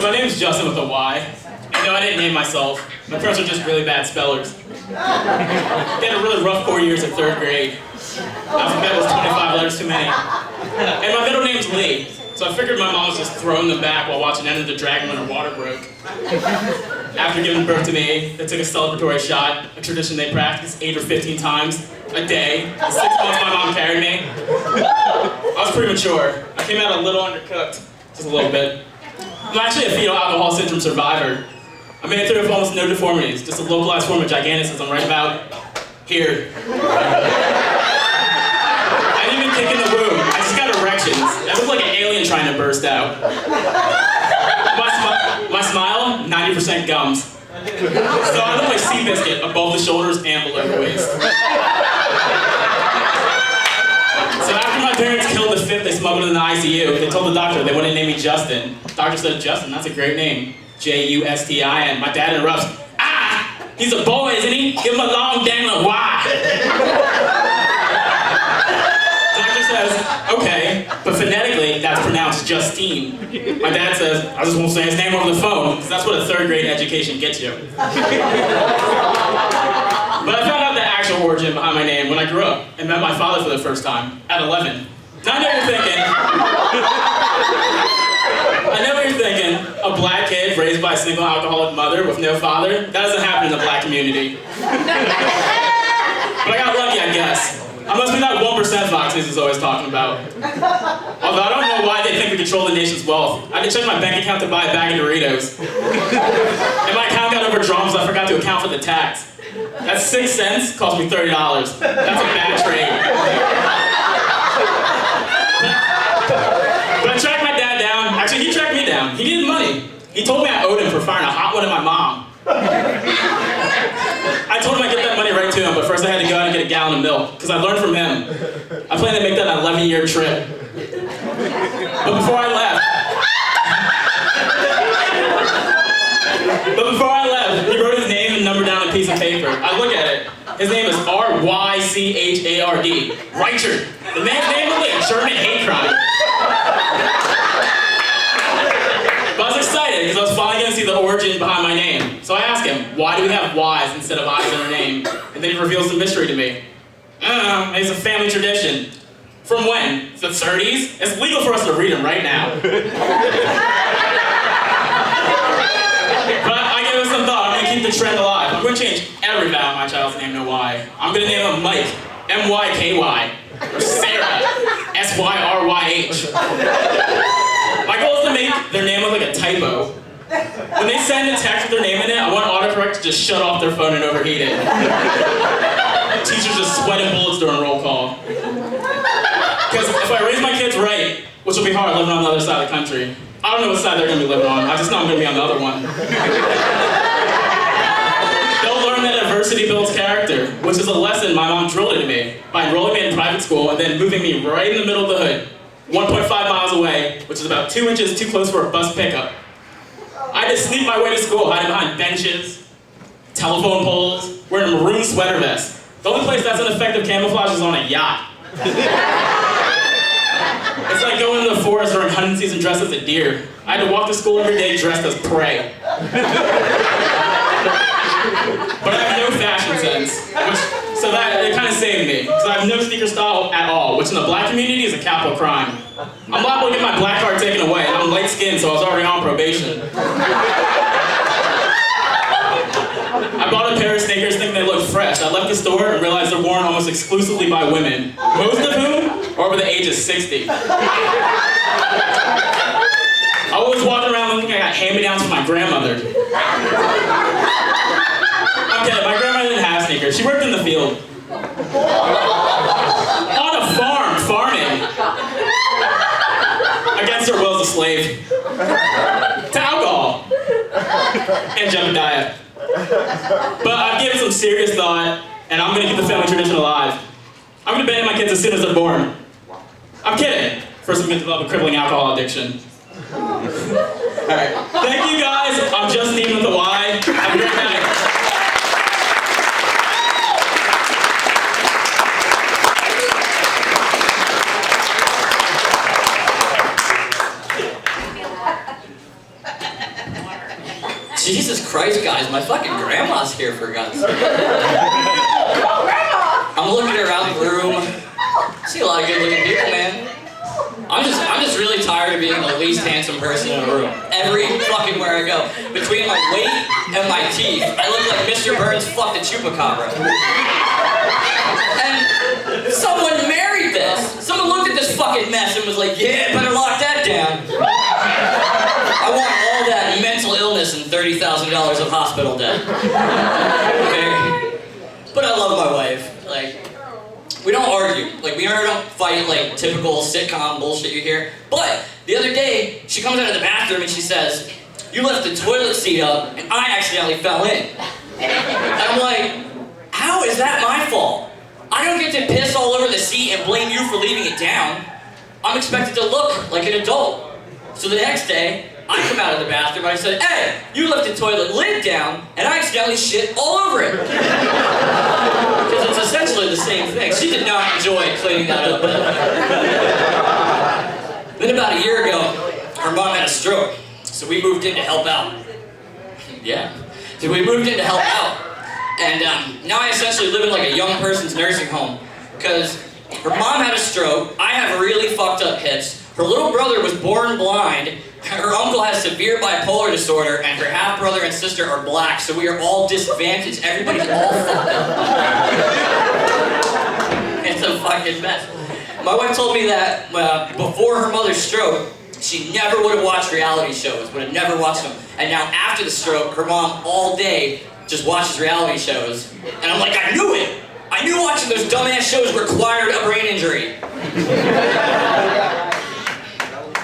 my name's Justin with a Y. And no, I didn't name myself. My parents are just really bad spellers. They had a really rough 4 years at 3rd grade. Alphabet was 25 letters too many. And my middle name's Lee. So I figured my mom was just throwing them back while watching Enter the Dragon when her water broke. After giving birth to me, they took a celebratory shot, a tradition they practiced 8 or 15 times a day. The 6 months my mom carried me. I was premature. I came out a little undercooked, just a little bit. I'm actually a fetal alcohol syndrome survivor. I made it through with almost no deformities, just a localized form of gigantism right about here. I didn't even kick in the womb. I just got erections. I looked like an alien trying to burst out. My smile, 90% gums. So I look like Seabiscuit above the shoulders and below the waist. So after my parents killed the fifth, they smuggled in the ICU. They told the doctor they wouldn't name me Justin. The doctor said, Justin, that's a great name. Justin. My dad interrupts, he's a boy, isn't he? Give him a long dangling Y. Doctor says, okay, but phonetically, that's pronounced Justine. My dad says, I just won't say his name over the phone, because that's what a 3rd grade education gets you. But I found out the actual origin behind my name when I grew up and met my father for the first time at 11. Now I know you're thinking, a black kid raised by a single alcoholic mother with no father, that doesn't happen in the black community. But I got lucky, I guess. I must be that 1% Fox News is always talking about. Although I don't know why they think we control the nation's wealth. I had to check my bank account to buy a bag of Doritos. And my account got overdrawn because I forgot to account for the tax. That's 6 cents, cost me $30. That's a bad trade. But I tracked my dad down. Actually, he tracked me down. He needed money. He told me I owed him for firing a hot one at my mom. I told him I'd get that money right to him, but first I had to go out and get a gallon of milk, because I learned from him. I plan to make that an 11-year trip. But before I left, he wrote his name and number down on a piece of paper. I look at it. His name is R-Y-C-H-A-R-D. Reichard. The man's name was like a German hate crime. But I was excited because I was finally going to see the origin behind my name. So I asked him, why do we have Y's instead of I's in our name? And then he reveals the mystery to me. I don't know, it's a family tradition. From when? The 30s? It's legal for us to read them right now. But I gave it some thought. I'm going to keep the trend alive. I'm going to change every vowel in my child's name to Y. I'm going to name him Mike, M-Y-K-Y. Or Sarah, S-Y-R-Y-H. My goal is to make their name look like a typo. When they send a text with their name in it, I want autocorrect to just shut off their phone and overheat it. Teachers just sweating bullets during roll call. Because if I raise my kids right, which will be hard living on the other side of the country, I don't know what side they're going to be living on. I just know I'm going to be on the other one. They'll learn that adversity builds character, which is a lesson my mom drilled into me by enrolling me in private school and then moving me right in the middle of the hood, 1.5 miles away, which is about 2 inches too close for a bus pickup. I had to sneak my way to school, hiding behind benches, telephone poles, wearing a maroon sweater vest. The only place that's an effective camouflage is on a yacht. It's like going to the forest during hunting season dressed as a deer. I had to walk to school every day dressed as prey. But I have no fashion sense, so that it kind of saved me, because I have no sneaker style at all, which in the black community is a capital crime. I'm liable to get my black card taken away, and I'm light skinned, so I was already on probation. I bought a pair of sneakers thinking they looked fresh. I left the store and realized they're worn almost exclusively by women, most of whom are over the age of 60. I was walking around looking like I got hand-me-downs from my grandmother. Okay, my grandmother didn't have sneakers. She worked in the field. On a farm, farming. Against her will as a slave. To alcohol. And Jebediah. But I've given some serious thought, and I'm going to keep the family tradition alive. I'm going to ban my kids as soon as they're born. I'm kidding. First, I'm going to develop a crippling alcohol addiction. Alright. Thank you guys. I'm Justine with a Y. Have a great night. Christ, guys, my fucking grandma's here for God's sake. I'm looking around the room. I see a lot of good-looking people, man. I'm just really tired of being the least handsome person in the room. Every fucking where I go. Between my weight and my teeth, I look like Mr. Burns fucked a chupacabra. And someone married this. Someone looked at this fucking mess and was like, yeah, better lock that down. I want all that mental illness and $30,000 of hospital debt. Okay? But I love my wife. Like, we don't argue. Like, we don't fight like typical sitcom bullshit you hear. But the other day, she comes out of the bathroom and she says, you left the toilet seat up and I accidentally fell in. And I'm like, how is that my fault? I don't get to piss all over the seat and blame you for leaving it down. I'm expected to look like an adult. So the next day, I come out of the bathroom and I said, hey, you left the toilet lid down and I accidentally shit all over it. Because it's essentially the same thing. She did not enjoy cleaning that up. Then about a year ago, her mom had a stroke. So we moved in to help out. Yeah. So we moved in to help out. And now I essentially live in like a young person's nursing home. Because her mom had a stroke, I have really fucked up hips, her little brother was born blind, her uncle has severe bipolar disorder, and her half-brother and sister are black, so we are all disadvantaged. Everybody's all fucked up. It's a fucking mess. My wife told me that before her mother's stroke, she never would have watched reality shows, would have never watched them. And now after the stroke, her mom all day just watches reality shows. And I'm like, I knew it! I knew watching those dumbass shows required a brain injury.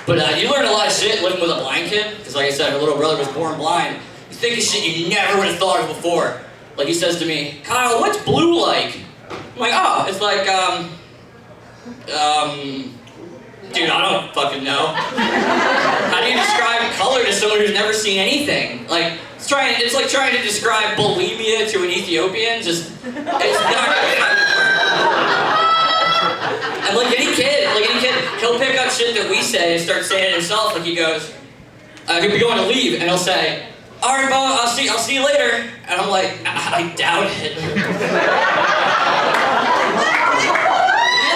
But you learn a lot of shit living with a blind kid, because like I said, her little brother was born blind. You think of shit you never would have thought of before. Like he says to me, Kyle, what's blue like? I'm like, oh, it's like, dude, I don't fucking know. How do you describe color to someone who's never seen anything? Like, it's like trying to describe bulimia to an Ethiopian, just, it's not gonna fucking work. And like any kid, he'll pick up shit that we say and start saying it himself. Like he goes, he'll be going to leave, and he'll say, all right, Bo, I'll see you later. And I'm like, I doubt it. The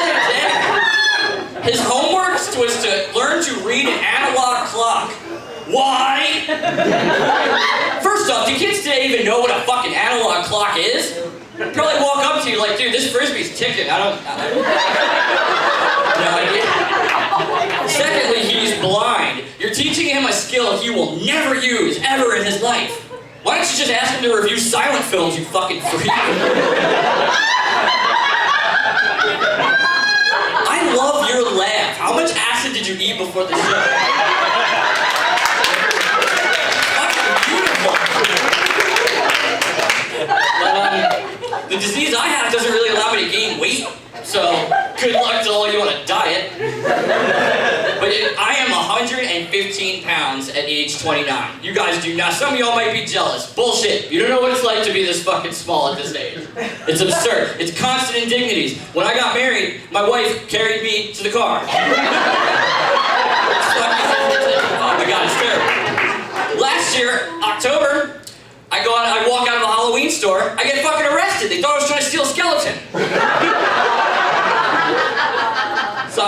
other day, his homework was to learn to read an analog clock. Why? First off, do kids today even know what a fucking analog clock is? They'd probably walk up to you like, dude, this frisbee's ticking. I don't no idea. Secondly, he's blind. You're teaching him a skill he will never use ever in his life. Why don't you just ask him to review silent films, you fucking freak? I love your laugh. How much acid did you eat before the show? But, the disease I have doesn't really allow me to gain weight, so good luck to all you on a diet. But I am 115 pounds at age 29. You guys do not. Some of y'all might be jealous. Bullshit. You don't know what it's like to be this fucking small at this age. It's absurd. It's constant indignities. When I got married, my wife carried me to the car. Oh my God, it's terrible. Last year, October, I walk out of a Halloween store, I get fucking arrested. They thought I was trying to steal a skeleton.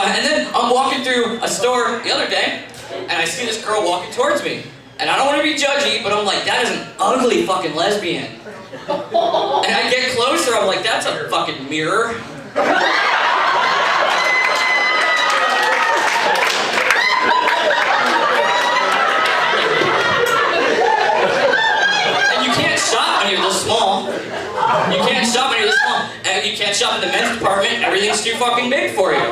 And then I'm walking through a store the other day, and I see this girl walking towards me. And I don't want to be judgy, but I'm like, that is an ugly fucking lesbian. And I get closer, I'm like, that's a fucking mirror. When you're this small. You can't shop when you're this small. And you can't shop in the men's department, everything's too fucking big for you.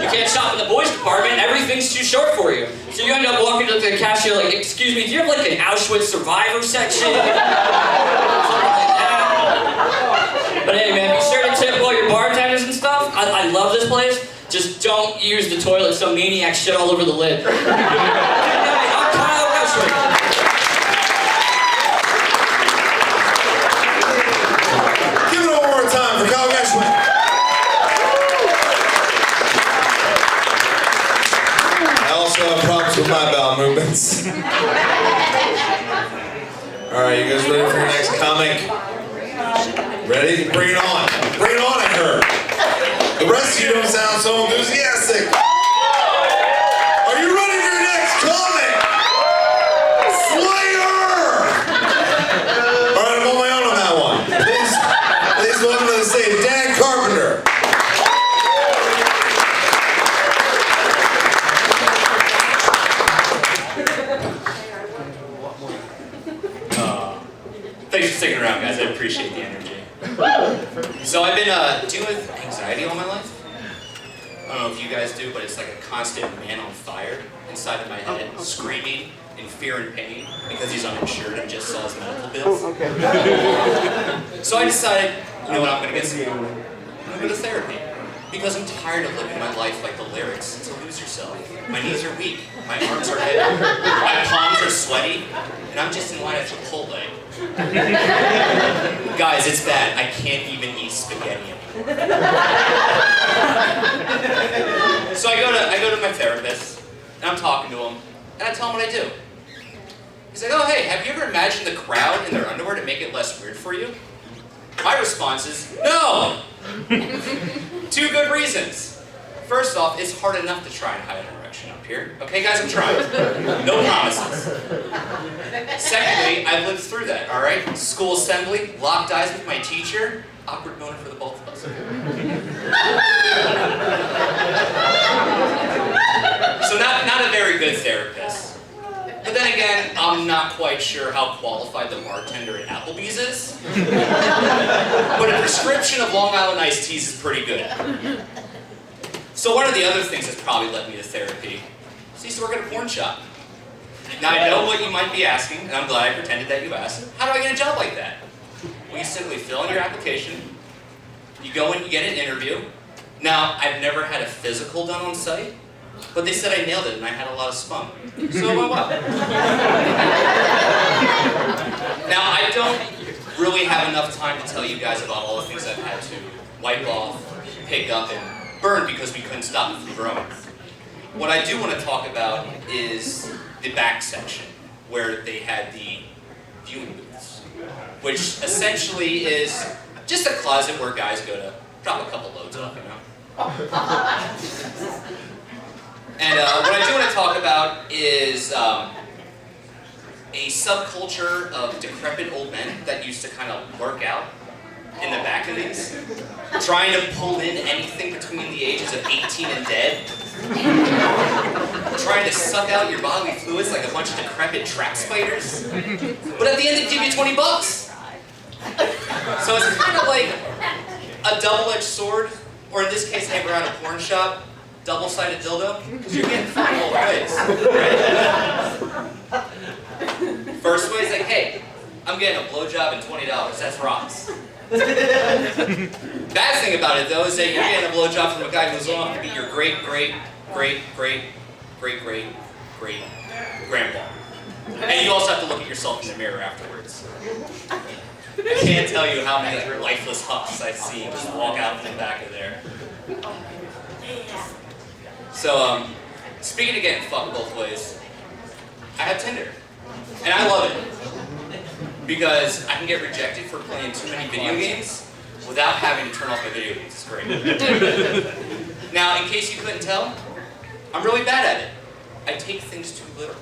You can't shop in the boys department, everything's too short for you. So you end up walking to the cashier like, excuse me, do you have like an Auschwitz survivor section? Something like that. But hey man, be sure to tip all your bartenders and stuff. I love this place. Just don't use the toilet so maniacs shit all over the lid. I'm Kyle Gershwin. Problems with my bowel movements. All right, you guys ready for your next comic? Ready? Bring it on. Bring it on, I heard. The rest of you don't sound so enthusiastic. Are you ready for your next comic? Slayer! All right, I'm on my own on that one. Please welcome to the stage, Dan Carpenter. Thanks for sticking around, guys. I appreciate the energy. So I've been dealing with anxiety all my life. I don't know if you guys do, but it's like a constant man on fire inside of my head, screaming in fear and pain because he's uninsured and just saw his medical bills. So I decided, you know what, I'm gonna get some. I'm gonna go to therapy because I'm tired of living my life like the lyrics to Lose Yourself. My knees are weak, my arms are heavy, my palms are sweaty, and I'm just in line at Chipotle. Guys, it's bad. I can't even eat spaghetti anymore. So I go to my therapist, and I'm talking to him, and I tell him what I do. He's like, oh hey, have you ever imagined the crowd in their underwear to make it less weird for you? My response is, no! 2 good reasons. First off, it's hard enough to try and hide an erection up here. Okay guys, I'm trying. No promises. Secondly, I've lived through that, alright? School assembly, locked eyes with my teacher, awkward moment for the both of us. So not a very good therapist. But then again, I'm not quite sure how qualified the bartender at Applebee's is. But a prescription of Long Island iced teas is pretty good. So one of the other things that's probably led me to therapy is I used to work at a porn shop. Now I know what you might be asking, and I'm glad I pretended that you asked. How do I get a job like that? Well, you simply fill in your application, you go in, you get an interview. Now, I've never had a physical done on site, but they said I nailed it and I had a lot of spunk. So I went well. Now, I don't really have enough time to tell you guys about all the things I've had to wipe off, pick up, and burn because we couldn't stop it from growing. What I do want to talk about is the back section, where they had the viewing booths, which essentially is just a closet where guys go to drop a couple loads off, you know? And what I do want to talk about is a subculture of decrepit old men that used to kind of lurk out in the back of these, trying to pull in anything between the ages of 18 and dead, trying to suck out your bodily fluids like a bunch of decrepit trap spiders, but at the end they give you 20 bucks. So it's kind of like a double-edged sword, or in this case, hey, we're at a porn shop, double-sided dildo, because you're getting fucked both ways. Right? First way is like, hey, I'm getting a blowjob and $20, that's rocks. Bad thing about it though is that you're getting a blowjob from a guy who's on to be your great-great-great-great-great-great-grandpa. And you also have to look at yourself in the mirror afterwards. I can't tell you how many lifeless hucks I've seen just walk out from the back of there. So, speaking of getting fucked both ways, I have Tinder. And I love it. Because I can get rejected for playing too many video games without having to turn off my video games. It's great. Now, in case you couldn't tell, I'm really bad at it. I take things too literal.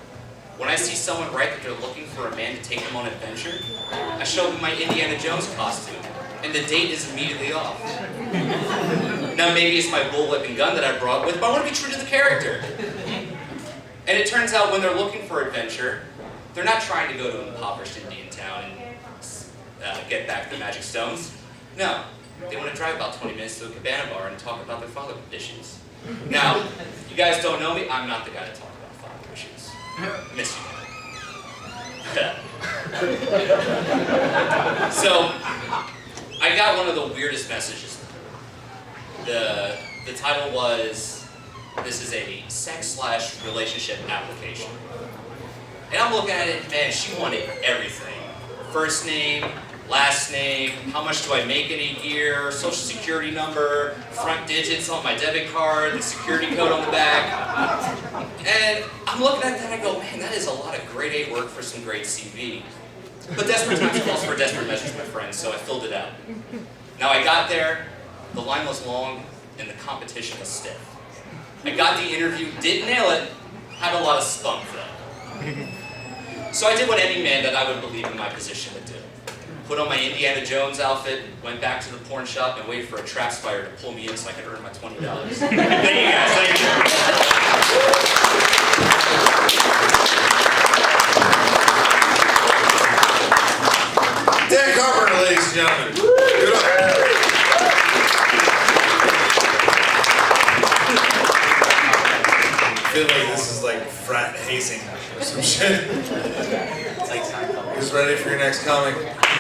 When I see someone write that they're looking for a man to take them on an adventure, I show them my Indiana Jones costume, and the date is immediately off. Now, maybe it's my bullwhipping gun that I brought with, but I want to be true to the character. And it turns out when they're looking for adventure, they're not trying to go to an impoverished Indian town and get back the magic stones. No, they want to drive about 20 minutes to a cabana bar and talk about their father issues. Now, you guys don't know me, I'm not the guy to talk about father issues. Miss you. So, I got one of the weirdest messages. The title was, this is a sex/relationship application. And I'm looking at it, man, she wanted everything. First name, last name, how much do I make in a year, social security number, front digits on my debit card, the security code on the back. And I'm looking at that and I go, man, that is a lot of grade A work for some great CV. But desperate times calls for desperate measures, my friends, so I filled it out. Now I got there, the line was long, and the competition was stiff. I got the interview, didn't nail it, had a lot of spunk though. So I did what any man that I would believe in my position would do. Put on my Indiana Jones outfit, went back to the porn shop, and waited for a trap spider to pull me in so I could earn my $20. Thank you guys, thank you. Dan Carpenter, ladies and gentlemen. Good up. I feel like this is like frat hazing or some shit. Who's ready for your next comic?